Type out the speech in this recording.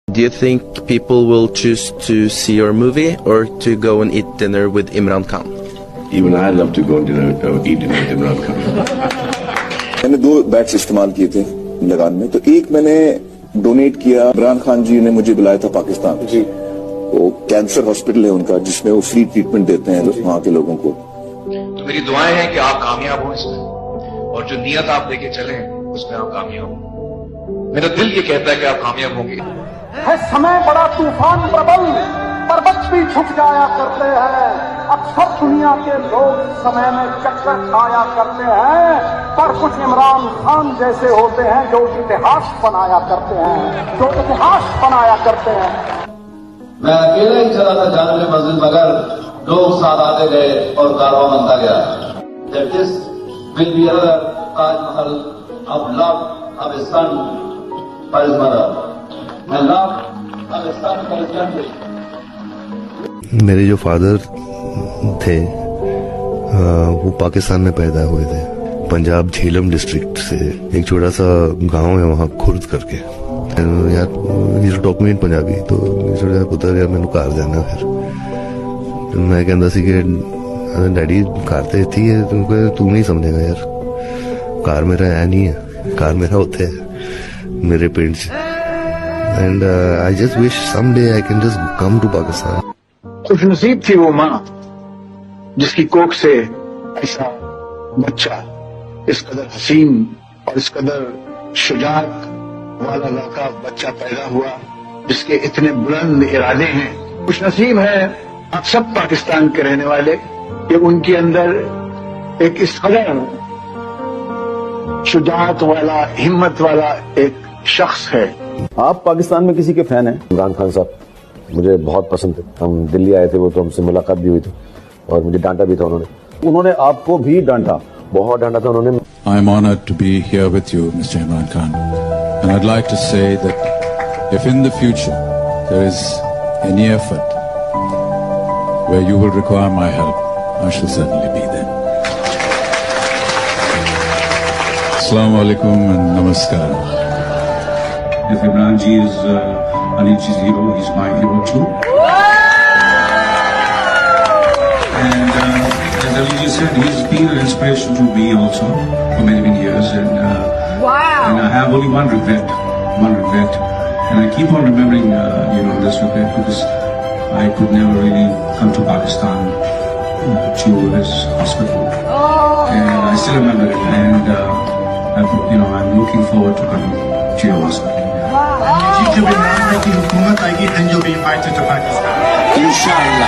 Do you think people will choose to see your movie or to go and eat dinner with Imran Khan? Even I love to go and eat dinner with Imran Khan. میں نے 2 beats استعمال کیے تھے لگان میں. تو ایک میں نے ڈونیٹ کیا, عمران خان جی نے مجھے بلایا تھا پاکستان. جی وہ کینسر ہاسپٹل ہے ان کا, جس میں وہ فری ٹریٹمنٹ دیتے ہیں وہاں کے لوگوں کو. تو میری دعائیں ہیں کہ آپ کامیاب ہوں اس میں, اور جو نیت آپ لے کے چلیں اس میں آپ کامیاب ہوں. میرا دل یہ کہتا ہے کہ آپ کامیاب ہوں گے. ہے سمے بڑا طوفان پربل, پربت بھی جھک جایا کرتے ہیں. اکثر دنیا کے لوگ سمے میں چکر کھایا کرتے ہیں, پر کچھ عمران خان جیسے ہوتے ہیں جو اتہاس بنایا کرتے ہیں, جو اتہاس بنایا کرتے ہیں. میں اکیلے ہی چلا تھا جانب مسجد, مگر لوگ ساتھ آتے گئے اور کارواں بنتا گیا. That this will be another Taj Mahal of love of a son for his mother, and love of a son for his country. میرے جو فادر تھے وہ پاکستان میں پیدا ہوئے تھے, پنجاب جھیلم ڈسٹرکٹ سے ایک چھوٹا سا گاؤں ہے وہاں خرد کر کے. یار ٹاک میں پنجابی, تو چھوٹا پتر یار مینوں گھر جانا. پھر میں کہندا سی کہ ڈیڈی گھر تے اتھی ہے, تو نہیں سمجھے گا یار, گھر میرا ہے نہیں ہے, گھر میرا ہوتا ہے میرے پنڈ سے. And I just wish some day I can just come to Pakistan. خوش نصیب تھی وہ ماں جس کی کوکھ سے ایسا بچہ, اس قدر حسین اور اس قدر شجاعت والا لڑکا بچہ پیدا ہوا, جس کے اتنے بلند ارادے ہیں. خوش نصیب ہے آپ سب پاکستان کے رہنے والے کہ ان کے اندر ایک اس قدر شجاعت والا, ہمت والا ایک شخص ہے. آپ پاکستان میں کسی کے فین ہیں؟ عمران خان صاحب مجھے بہت پسند ہے. ہم دلی آئے تھے, وہ تو ہم سے ملاقات بھی ہوئی تھی, اور مجھے ڈانٹا بھی تھا انہوں نے آپ کو بھی ڈانٹا, بہت ڈانٹا تھا انہوں نے. I'm honored to be here with you, Mr. Imran Khan, and I'd like to say that if in the future there is any effort where you will require my help, I shall certainly be there. Assalamu alaikum and namaskar. If Imran ji is Anilji's hero, he's my hero too. And as Anilji said, he's been an inspiration to me also for many, many years. And and I have only one regret, and I keep on remembering, this regret, because I could never really come to Pakistan to his hospital, and I still remember it. And I'm looking forward to coming to your hospital. جب عمران بھائی کی حکومت آئے گی then you'll be invited to Pakistan. انشاءاللہ.